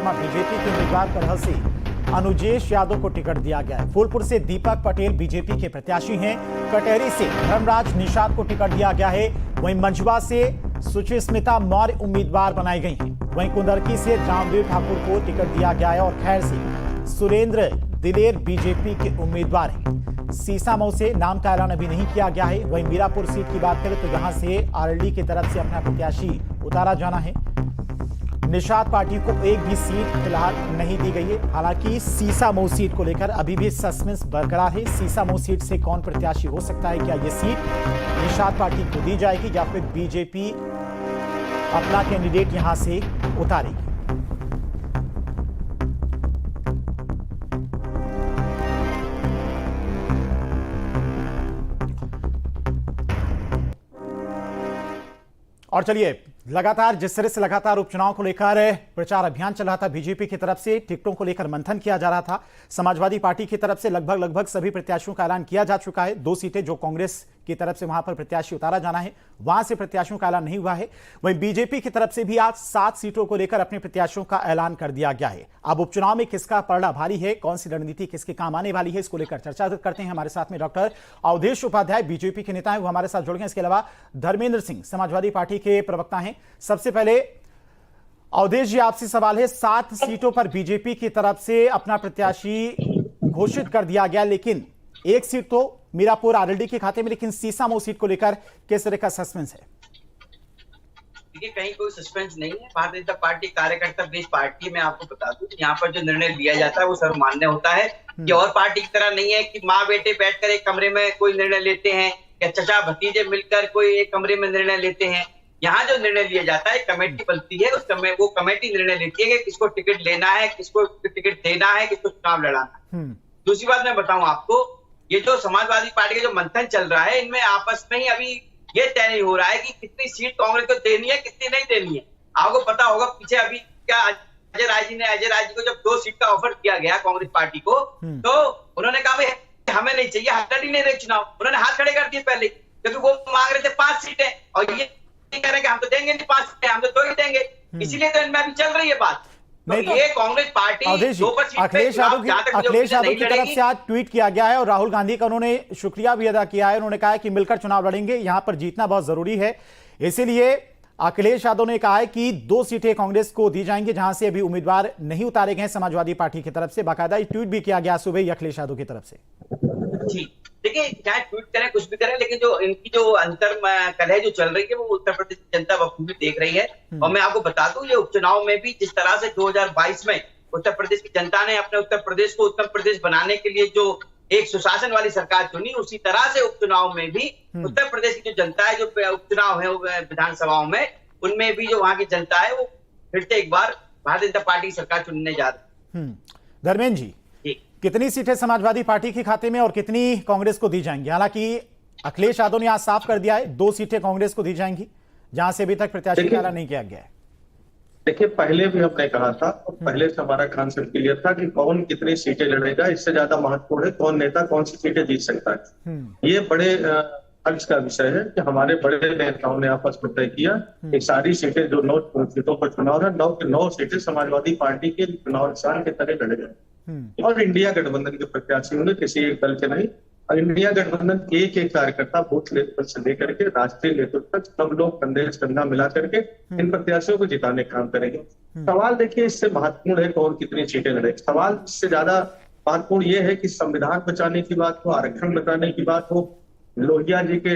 Sharma BJP के उम्मीदवार तरह से अनुजेश यादव को टिकट दिया गया है। फूलपुर से दीपक पटेल बीजेपी के प्रत्याशी हैं। कटेहरी से धर्मराज निषाद को टिकट दिया गया है। वहीं मंझवा से सुचिस्मिता मौर्य उम्मीदवार बनाई गई हैं। वहीं कुंदरकी से रामवीर ठाकुर को टिकट दिया गया है और खैर से सुरेंद्र दिलेर बीजेपी के उम्मीदवार हैं। सीसामऊ से नाम का ऐलान अभी नहीं किया गया है। वहीं मीरापुर सीट की बात करें तो यहां से आरएलडी की तरफ से अपना प्रत्याशी उतारा जाना है। निषाद पार्टी को एक भी सीट फिलहाल नहीं दी गई है। हालांकि सीसामऊ सीट को लेकर अभी भी सस्पेंस बरकरार है। सीसामऊ सीट से कौन प्रत्याशी हो सकता है, क्या यह सीट निषाद पार्टी को दी जाएगी या फिर बीजेपी अपना कैंडिडेट यहां से उतारेगी? और चलिए, लगातार जिस तरह से लगातार उपचुनाव को लेकर प्रचार अभियान चल रहा था, बीजेपी की तरफ से टिकटों को लेकर मंथन किया जा रहा था। समाजवादी पार्टी की तरफ से लगभग सभी प्रत्याशियों का ऐलान किया जा चुका है। 2 सीटें जो कांग्रेस की तरफ से वहां पर प्रत्याशी उतारा जाना है, वहां से प्रत्याशियों का ऐलान नहीं हुआ है। वहीं बीजेपी की तरफ से भी आज 7 सीटों को लेकर अपने प्रत्याशियों का ऐलान कर दिया गया है। अब उपचुनाव में किसका पलड़ा भारी है, कौन सी रणनीति किसके काम आने वाली है, इसको लेकर चर्चा करते हैं। हमारे साथ में डॉक्टर अवधेश उपाध्याय बीजेपी के नेता हैं, वो हमारे साथ जुड़ गए। इसके अलावा धर्मेंद्र सिंह समाजवादी पार्टी के प्रवक्ता हैं। सबसे पहले अवधेश जी, आपसे सवाल है, 7 सीटों पर बीजेपी की तरफ से अपना प्रत्याशी घोषित कर दिया गया, लेकिन एक सीट तो मीरापुर आरएलडी के खाते में, लेकिन सीसामऊ सीट को लेकर किस तरह का सस्पेंस है? देखिए, कहीं कोई सस्पेंस नहीं है। भारतीय जनता पार्टी कार्यकर्ता बेस्ड पार्टी में आपको बता दूं, यहाँ पर जो निर्णय लिया जाता है वो सर्वमान्य होता है। ये और पार्टी की तरह नहीं है कि माँ बेटे बैठकर एक कमरे में कोई निर्णय लेते हैं या चचा भतीजे मिलकर कोई एक कमरे में निर्णय लेते हैं। यहाँ जो निर्णय लिया जाता है, कमेटी बनती है, उस समय वो कमेटी निर्णय लेती है कि किसको टिकट लेना है, किसको टिकट देना है, किसको चुनाव लड़ाना है। दूसरी बात मैं बताऊं आपको, ये जो समाजवादी पार्टी का जो मंथन चल रहा है, इनमें आपस में ही अभी ये तय नहीं हो रहा है कि कितनी सीट कांग्रेस को देनी है, कितनी नहीं देनी है। आपको पता होगा पीछे अभी क्या अजय राय जी को जब 2 सीट का ऑफर किया गया कांग्रेस पार्टी को, तो उन्होंने कहा भाई हमें नहीं चाहिए, हम लड़ ही नहीं रहे चुनाव। उन्होंने हाथ खड़े कर दिए पहले, क्योंकि वो मांग रहे थे 5 सीटें और ये कह रहे हैं कि हम तो देंगे नहीं 5 सीटें, हम तो 2 ही देंगे। इसीलिए तो इनमें अभी चल रही है बात। नहीं तो ये कांग्रेस पार्टी अखिलेश यादव की तरफ से आज ट्वीट किया गया है और राहुल गांधी का उन्होंने शुक्रिया भी अदा किया है। उन्होंने कहा है कि मिलकर चुनाव लड़ेंगे, यहां पर जीतना बहुत जरूरी है। इसीलिए अखिलेश यादव ने कहा है कि 2 सीटें कांग्रेस को दी जाएंगी, जहां से अभी उम्मीदवार नहीं उतारे गए समाजवादी पार्टी की तरफ से। बाकायदा ट्वीट भी किया गया सुबह ही अखिलेश यादव की तरफ से। देखिए, चाहे ट्वीट करें कुछ भी करें, लेकिन जो इनकी जो अंतर कलह जो चल रही है वो उत्तर प्रदेश जनता बखूबी देख रही है। और मैं आपको बता दूं, ये उपचुनाव में भी जिस तरह से 2022 में उत्तर प्रदेश की जनता ने अपने उत्तर प्रदेश को उत्तम प्रदेश बनाने के लिए जो एक सुशासन वाली सरकार चुनी, उसी तरह से उपचुनाव में भी उत्तर प्रदेश की जो जनता है, जो उपचुनाव है विधानसभाओं में, उनमें भी जो वहां की जनता है वो फिर से एक बार भारतीय जनता पार्टी की सरकार चुनने जा रही है। धर्मेंद्र जी, कितनी सीटें समाजवादी पार्टी के खाते में और कितनी कांग्रेस को दी जाएंगी? हालांकि अखिलेश यादव ने आज साफ कर दिया है 2 सीटें कांग्रेस को दी जाएंगी, जहां से अभी तक प्रत्याशी का ऐलान नहीं किया गया है। देखिए, पहले भी हमने कहा था, पहले से हमारा कॉन्सेप्ट क्लियर था कि कौन कितनी सीटें लड़ेगा, इससे ज्यादा महत्वपूर्ण है कौन नेता कौन सी सीटें जीत सकता है। ये बड़े अर्ज का विषय है कि हमारे बड़े नेताओं ने आपस में तय किया कि सारी सीटें जो 9 सीटों पर चुनाव है, 9 की 9 सीटें समाजवादी पार्टी के चुनाव निशान के तरह लड़े गए। और इंडिया गठबंधन के प्रत्याशी होंगे, किसी एक दल के नहीं। और इंडिया गठबंधन के एक कार्यकर्ता बूथ लेवल से लेकर के राष्ट्रीय नेतृत्व तक सब लोग कंधे से कंधा मिला करके इन प्रत्याशियों को जिताने का काम करेंगे। सवाल देखिए, इससे महत्वपूर्ण है कौन कितनी सीटें लड़े। सवाल इससे ज्यादा महत्वपूर्ण ये है कि संविधान बचाने की बात हो, आरक्षण बचाने की बात हो, लोहिया जी के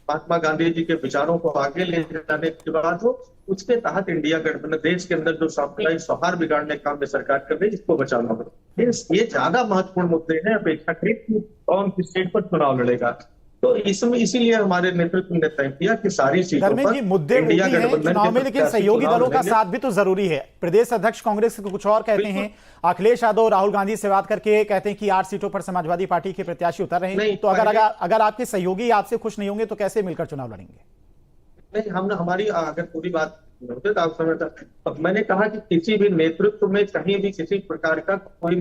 महात्मा गांधी जी के विचारों को आगे ले जाने की बात हो, उसके तहत इंडिया गठबंधन देश के अंदर जो सामुदायिक सौहार्द बिगाड़ने का काम में सरकार कर रही है, इसको बचाना होगा। ये ज्यादा महत्वपूर्ण मुद्दे हैं अपेक्षाकृत कौन किस सीट पर चुनाव लड़ेगा। तो इसमें इसीलिए हमारे नेतृत्व ने तय किया कि सारी सीटों पर मुद्दे इंडिया गठबंधन चुनाव में, लेकिन सहयोगी दलों का साथ भी तो जरूरी है। प्रदेश अध्यक्ष कांग्रेस को कुछ और कहते हैं, अखिलेश यादव राहुल गांधी से बात करके कहते हैं कि 8 सीटों पर समाजवादी पार्टी के प्रत्याशी उतर रहे हैं। तो अगर आपके सहयोगी आपसे खुश नहीं होंगे तो कैसे मिलकर चुनाव लड़ेंगे? नहीं, हम हमारी अगर पूरी बात होते तो आप समझता। मैंने कहा कि किसी भी नेतृत्व में कहीं भी किसी प्रकार का कोई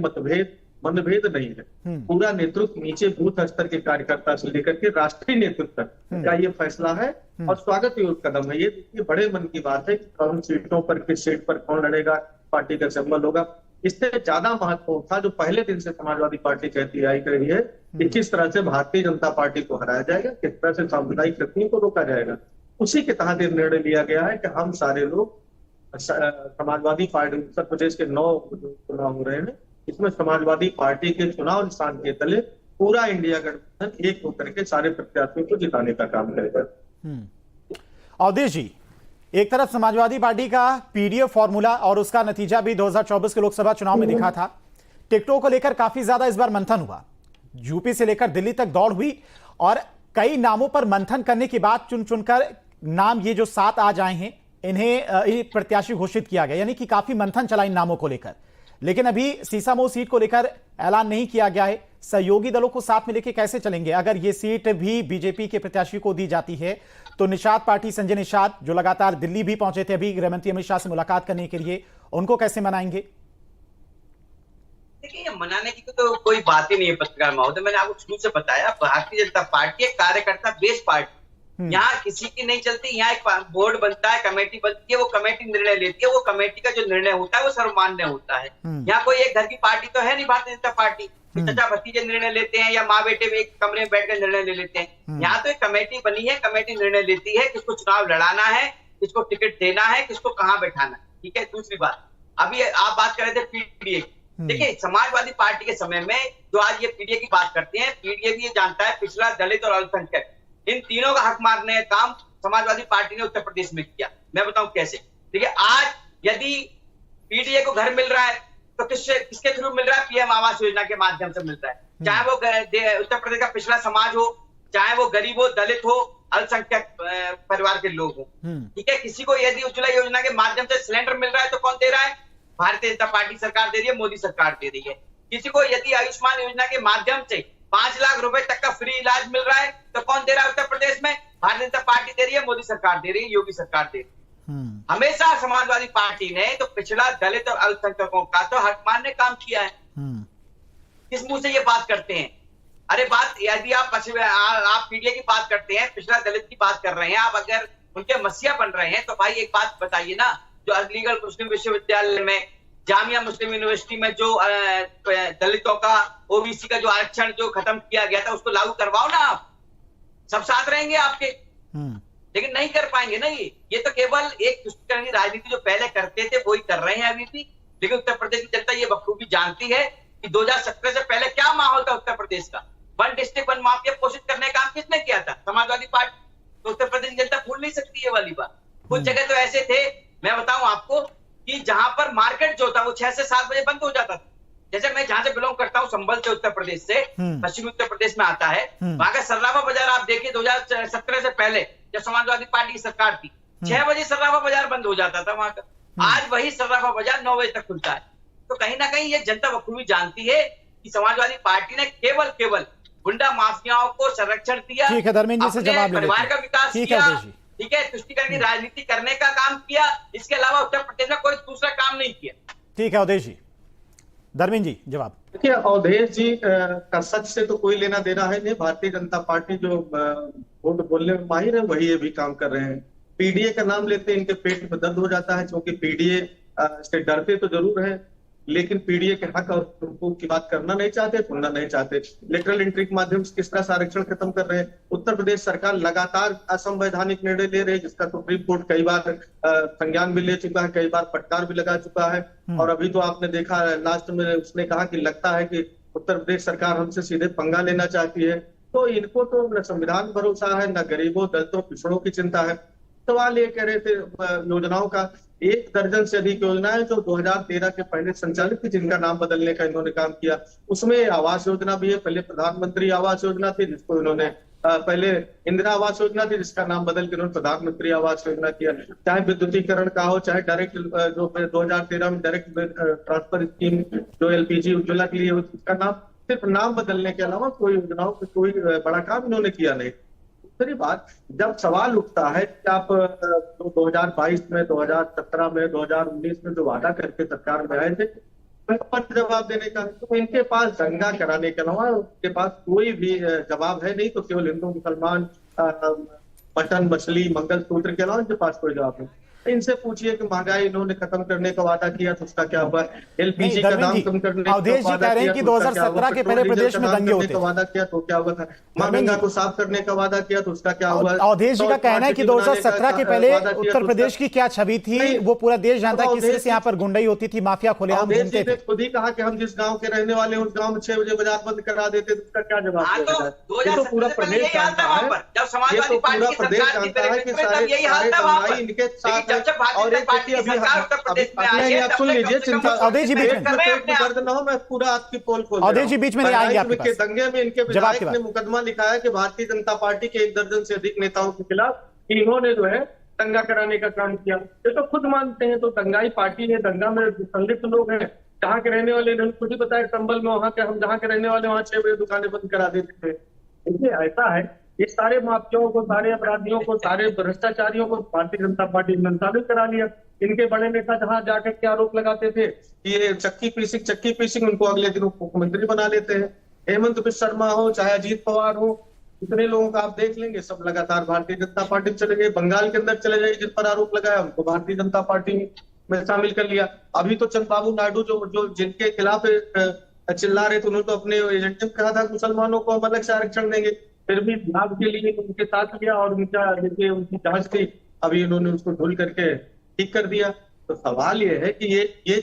मनभेद नहीं है। पूरा नेतृत्व नीचे बूथ स्तर के कार्यकर्ता से लेकर के राष्ट्रीय नेतृत्व तक का ये फैसला है और स्वागत योग्य कदम है। ये बड़े मन की बात है कि कौन सीटों पर किस सीट पर कौन लड़ेगा, पार्टी का सिंबल होगा। इससे ज्यादा महत्वपूर्ण था जो पहले दिन से समाजवादी पार्टी कहती आई कर रही है कि किस तरह से भारतीय जनता पार्टी को हराया जाएगा, किस तरह से सांप्रदायिक शक्तियों को रोका जाएगा। उसी के तहत निर्णय लिया गया है कि हम सारे लोग समाजवादी पार्टी, उत्तर प्रदेश के 9 चुनाव हो रहे हैं, इसमें समाजवादी पार्टी के चुनाव निशान के तले पूरा इंडिया गठबंधन एक होकर के सारे प्रत्याशियों को जिताने का काम करेगा। अवधेश जी, एक तरफ समाजवादी पार्टी का पीडीएफ फॉर्मूला और उसका नतीजा भी 2024 के लोकसभा चुनाव में दिखा था। टिकटों को लेकर काफी ज्यादा इस बार मंथन हुआ, यूपी से लेकर दिल्ली तक दौड़ हुई और कई नामों पर मंथन करने के बाद चुन चुनकर नाम ये जो 7 आज आए हैं इन्हें प्रत्याशी घोषित किया गया, यानी कि काफी मंथन चला इन नामों को लेकर। लेकिन अभी सीसामऊ सीट को लेकर ऐलान नहीं किया गया है। सहयोगी दलों को साथ में लेकर कैसे चलेंगे? अगर ये सीट भी बीजेपी के प्रत्याशी को दी जाती है तो निषाद पार्टी, संजय निषाद जो लगातार दिल्ली भी पहुंचे थे अभी गृहमंत्री अमित शाह से मुलाकात करने के लिए, उनको कैसे मनाएंगे? देखिए, ये मनाने की तो कोई बात ही नहीं है पत्रकार महोदय। मैंने आपको शुरू से बताया, भारतीय जनता पार्टी एक कार्यकर्ता बेस्ड पार्टी, यहाँ किसी की नहीं चलती। यहाँ एक बोर्ड बनता है, कमेटी बनती है, वो कमेटी निर्णय लेती है, वो कमेटी का जो निर्णय होता है वो सर्वमान्य होता है। यहाँ कोई एक घर की पार्टी तो है नहीं भारतीय जनता पार्टी, चाचा भतीजे निर्णय लेते हैं या माँ बेटे में एक कमरे में बैठकर निर्णय ले लेते हैं। यहाँ तो एक कमेटी बनी है, कमेटी निर्णय लेती है किसको चुनाव लड़ाना है, किसको टिकट देना है, किसको कहाँ बैठाना है। ठीक है, दूसरी बात, अभी आप बात कर रहे थे पीडीए। देखिए, समाजवादी पार्टी के समय में जो आज ये पीडीए की बात करते हैं, पीडीए भी ये जानता है पिछड़ा, दलित और अल्पसंख्यक, इन तीनों का हक मारने का काम समाजवादी पार्टी ने उत्तर प्रदेश में किया। मैं बताऊं कैसे। देखिए, आज यदि पीडीए को घर मिल रहा है तो किसके थ्रू मिल रहा है? पीएम आवास योजना के माध्यम से मिल रहा है। चाहे वो उत्तर प्रदेश का पिछड़ा समाज हो, चाहे वो गरीब हो, दलित हो, अल्पसंख्यक परिवार के लोग हो। ठीक है, किसी को यदि उज्ज्वला योजना के माध्यम से सिलेंडर मिल रहा है तो कौन दे रहा है? भारतीय जनता पार्टी सरकार दे रही है, मोदी सरकार दे रही है। किसी को यदि आयुष्मान योजना के माध्यम से 5 लाख रुपए तक का फ्री इलाज मिल रहा है तो कौन दे रहा है उत्तर प्रदेश में? भारतीय जनता पार्टी दे रही है, मोदी सरकार दे रही है, योगी सरकार दे रही है। हमेशा समाजवादी पार्टी ने तो पिछड़ा, दलित और अल्पसंख्यकों का तो हक मानने काम किया है। किस मुंह से ये बात करते हैं? अरे बात, यदि आप पीडीए की बात करते हैं, पिछड़ा दलित की बात कर रहे हैं, आप अगर उनके मसीहा बन रहे हैं तो भाई एक बात बताइए ना, जो अलीगढ़ मुस्लिम विश्वविद्यालय में, जामिया मुस्लिम यूनिवर्सिटी में जो दलितों का, ओबीसी का जो आरक्षण जो खत्म किया गया था उसको लागू करवाओ ना, आप सब साथ रहेंगे आपके। लेकिन नहीं कर पाएंगे ना। ये तो केवल एक तुष्टिकरण की राजनीति जो पहले करते थे वही कर रहे हैं अभी भी। लेकिन उत्तर प्रदेश की जनता ये बखूबी जानती है कि 2017 से पहले क्या माहौल था उत्तर प्रदेश का। 1 डिस्ट्रिक्ट 1 माफिया घोषित करने का काम किसने किया था? समाजवादी पार्टी। तो उत्तर प्रदेश की जनता भूल नहीं सकती ये वाली बात। कुछ जगह तो ऐसे थे, मैं बताऊं आपको, कि जहां पर मार्केट जो था वो 6 से 7 बजे बंद हो जाता था। जैसे मैं जहां से बिलोंग करता हूं, संभल से, उत्तर प्रदेश से, पश्चिमी उत्तर प्रदेश में आता है, वहां का सर्राफा बाजार आप देखिए 2017 से पहले जब समाजवादी पार्टी की सरकार थी, 6 बजे सर्राफा बाजार बंद हो जाता था वहां का। आज वही सर्राफा बाजार 9 बजे तक खुलता है। तो कहीं ना कहीं ये जनता बखूबी जानती है कि समाजवादी पार्टी ने केवल गुंडा माफियाओं को संरक्षण दिया, ठीक है, धर्मेंद्र जी से जवाब परिवार का विकास किया, ठीक है, तुष्टिकरण की राजनीति करने का काम किया। इसके अलावा उत्तर प्रदेश में कोई दूसरा काम नहीं किया। ठीक है अवधेश जी। धर्मेंद्र जी जवाब। देखिए, अवधेश जी का सच से तो कोई लेना देना है नहीं। भारतीय जनता पार्टी जो वोट बोलने में माहिर है वही ये भी काम कर रहे हैं। पीडीए का नाम लेते इनके पेट में दर्द हो जाता है, क्योंकि पीडीए से डरते तो जरूर है, लेकिन पीडीए के हक और हुकूक की बात करना नहीं चाहते, सुनना नहीं चाहते। लेटरल एंट्री के माध्यम से किस तरह से आरक्षण खत्म कर रहे हैं। उत्तर प्रदेश सरकार लगातार असंवैधानिक निर्णय ले रही है, जिसका सुप्रीम कोर्ट कई बार संज्ञान भी ले चुका है, कई बार फटकार भी लगा चुका है। और अभी तो आपने देखा लास्ट में उसने कहा कि लगता है कि उत्तर प्रदेश सरकार हमसे सीधे पंगा लेना चाहती है। तो इनको तो न संविधान भरोसा है, न गरीबों, दलितों, पिछड़ों की चिंता है। सवाल ये कह रहे थे योजनाओं का, 1 दर्जन से अधिक योजनाएं जो 2013 के पहले संचालित थी, जिनका नाम बदलने का इन्होंने काम किया। उसमें आवास योजना भी है। पहले प्रधानमंत्री आवास योजना थी, जिसको इन्होंने पहले इंदिरा आवास योजना थी, जिसका नाम बदल के इन्होंने प्रधानमंत्री आवास योजना किया। चाहे विद्युतीकरण का हो, चाहे डायरेक्ट जो 2013 में डायरेक्ट ट्रांसफर स्कीम जो एलपीजी उज्ज्वला के लिए, उसका नाम सिर्फ नाम बदलने के अलावा कोई योजनाओं पे कोई बड़ा काम इन्होंने किया नहीं। दूसरी बात, जब सवाल उठता है कि आप 2022 में, 2017 में, 2019 में जो वादा करके सरकार में आए थे, पर जवाब देने का, तो इनके पास दंगा कराने के अलावा उनके पास कोई भी जवाब है नहीं। तो केवल हिंदू मुसलमान, मटन मछली मंगलसूत्र के अलावा इनके पास कोई जवाब नहीं। इनसे पूछिए कि महंगाई इन्होंने खत्म करने का वादा किया तो उसका क्या हुआ, एलपीजी नहीं, का धर्मेंद्र दाम जी, कम करने का अवधेश जी वादा कह रहे हैं किया कि तो उसका क्या हुआ, 2017 के पेट्रोल पहले डीजल प्रदेश का में दाम दंगे करने होते का थे। वादा किया तो क्या हुआ था, मां धर्मेंद्र गंगा जी, को साफ करने का वादा किया तो उसका क्या हुआ, अवधेश जी का कहना है कि 2017 के पहले वादा किया उत्तर तो प्रदेश उसका- की क्या छवि थी, नहीं, वो पूरा देश जानता है अब किस तरह अवधेश से यहाँ पर गुंडई होती थी, माफिया खुलेआम अवधेश घूमते जी थे। ने खुद ही कहा कि हम जिस गांव के रहने वाले हैं उस गांव में 6 बजे बाजार बंद करा देते तो उसका क्या जवाब हाँ, दिया तो जाए? 2017 ये तो पूरा से पहले प्रदेश यही हाल था जानता वहाँ है, पर, जब ये समाजवादी तो पार्टी पूरा की प्रदेश सरकार थी जानता है कि तब सारे यही हाल सारे था वहाँ दंगाई पर। इनके लेकिन साथ जब से भारतीय और जनता एक पार्टी देखिए की अभी सरकार उत्तर प्रदेश में आई नहीं है, आप तब सुन से लीजिए, कम से कम चिंता अवधेश जी बीच में- कर रहे हैं पेट अपने में आप दर्द ना हो, मैं पूरा आपकी पोल खोल अवधेश जी बीच में नहीं आएंगे आपके के पास। दंगे में इनके जवाब के विधायक बाद। ने मुकदमा लिखा है कि भारतीय जनता पार्टी के 1 दर्जन से अधिक नेताओं के खिलाफ कि इन्होंने जो है दंगा कराने का काम किया। ये तो खुद मानते हैं, तो दंगाई पार्टी है, दंगा में संलिप्त लोग हैं, जहाँ के रहने वाले इन्होंने खुद ही बताया संबल में वहां के हम जहाँ के रहने वाले वहां 6 बजे दुकानें बंद करा देते थे। देखिए ऐसा है, ये सारे माफियाओं को, सारे अपराधियों को, सारे भ्रष्टाचारियों को भारतीय जनता पार्टी ने शामिल करा लिया। इनके बड़े नेता जहां जाकर के आरोप लगाते थे कि ये चक्की पीसिंग, उनको अगले दिन मुख्यमंत्री बना लेते हैं। हेमंत बिश्व शर्मा हो चाहे अजीत पवार हो, इतने लोगों का आप देख लेंगे, सब लगातार भारतीय जनता पार्टी में चले गए। बंगाल के अंदर चले जाइए, जिन पर आरोप लगाया उनको भारतीय जनता पार्टी में शामिल कर लिया। अभी तो चंद्रबाबू नायडू जो जिनके खिलाफ चिल्ला रहे थे, उन्होंने तो अपने एजेंडे में कहा था मुसलमानों को हम अलग से आरक्षण देंगे, फिर भी लाभ के लिए उनके साथ लिया और उनका देखिए उनकी जांच थी, अभी उन्होंने उसको धुल करके ठीक कर दिया। तो सवाल ये है कि ये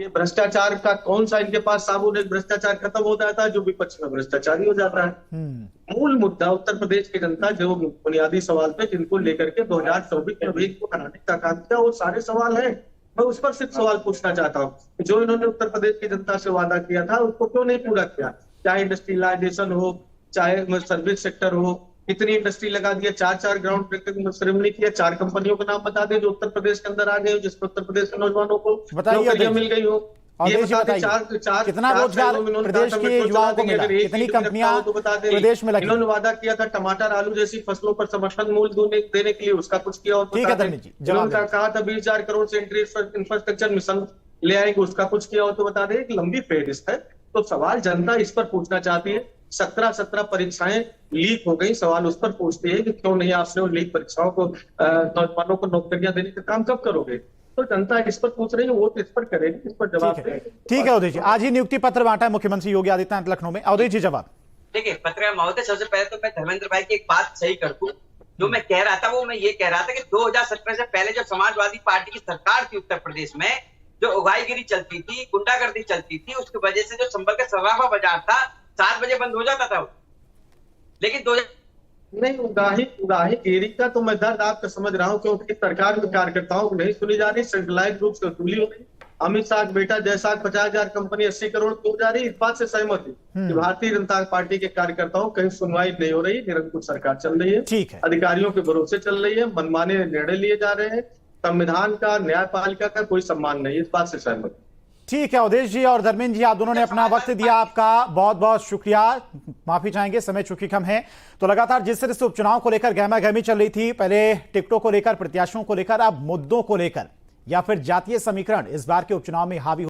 भ्रष्टाचार का कौन सा इनके पास साबुन है, भ्रष्टाचार खत्म हो जाता है जो विपक्ष में भ्रष्टाचारी हो जाता है। मूल मुद्दा उत्तर प्रदेश की जनता जो बुनियादी सवाल पे जिनको लेकर के 2024 में अभी को कराने का काम किया, वो सारे सवाल है। मैं उस पर सिर्फ सवाल पूछना चाहता हूँ, जो इन्होंने उत्तर प्रदेश की जनता से वादा किया था उसको क्यों नहीं पूरा किया? चाहे इंडस्ट्रियलाइजेशन हो, चाहे सर्विस सेक्टर हो, कितनी इंडस्ट्री लगा दिया, 4 ग्राउंड ब्रेकिंग सेरेमनी किया, 4 कंपनियों के नाम बता दें जो उत्तर प्रदेश के अंदर आ गए हो, जिसमें उत्तर प्रदेश के नौजवानों को नौकरियां मिल गई हो। ये बता दें, कितना रोजगार प्रदेश के युवाओं को मिला, कितनी कंपनियां प्रदेश में लगी। इन्होंने वादा किया था टमाटर आलू जैसी फसलों पर समर्थन मूल्य देने के लिए, उसका कुछ किया और ठीक है धर्मेंद्र जी, इन्होंने कहा था 20,000 करोड़ से इंफ्रास्ट्रक्चर मिशन ले आएंगे, उसका कुछ किया हो तो बता दें। एक लंबी फेहरिस्त है। तो सवाल जनता इस पर पूछना चाहती है। 17 परीक्षाएं लीक हो गई, सवाल उस पर पूछती है कि क्यों नहीं आपने उन लीक परीक्षाओं को नौजवानों को नौकरियां देने का काम कब करोगे? तो जनता इस पर पूछ रही है, वोट इस पर करेगी, इस पर जवाब देगी। ठीक है अवधेश जी, आज ही नियुक्ति पत्र बांटा है मुख्यमंत्री योगी आदित्यनाथ लखनऊ में। अवधेश जी जवाब। देखिए पत्रकार महोदय, सबसे पहले तो मैं धर्मेंद्र भाई की एक बात सही कर दूं। जो मैं कह रहा था वो मैं ये कह रहा था कि 2017 से पहले जो समाजवादी पार्टी की सरकार थी उत्तर प्रदेश में, जो उगाईगिरी चलती थी, गुंडागर्दी चलती थी, उसकी वजह से जो संबल का सर्राफा बाजार था 7 बजे बंद हो जाता था। लेकिन नहीं, उगाही गिरी का तो मैं दर्द आपका समझ रहा हूँ, क्योंकि सरकार में कार्यकर्ताओं को नहीं सुनी जा रही, सेंट्रलाइज रूप से वसूली हो रही। अमित शाह बेटा जैसा 50,000 कंपनी 80 करोड़ क्यों जा रही, इस बात से सहमत है कि भारतीय जनता पार्टी के कार्यकर्ताओं कहीं सुनवाई नहीं हो रही, निरंकुश सरकार चल रही है, ठीक है, अधिकारियों के भरोसे चल रही है, मनमाने निर्णय लिए जा रहे हैं, संविधान का, न्यायपालिका का कोई सम्मान नहीं, इस बात से सहमत। ठीक है अवधेश जी और धर्मेंद्र जी, आप दोनों ने अपना वक्त दिया, आपका बहुत बहुत शुक्रिया। माफी चाहेंगे, समय चूंकि कम है। तो लगातार जिस तरह से उपचुनाव को लेकर गहमागहमी चल रही थी, पहले टिकटों को लेकर, प्रत्याशियों को लेकर, अब मुद्दों को लेकर या फिर जातीय समीकरण इस बार के उपचुनाव में हावी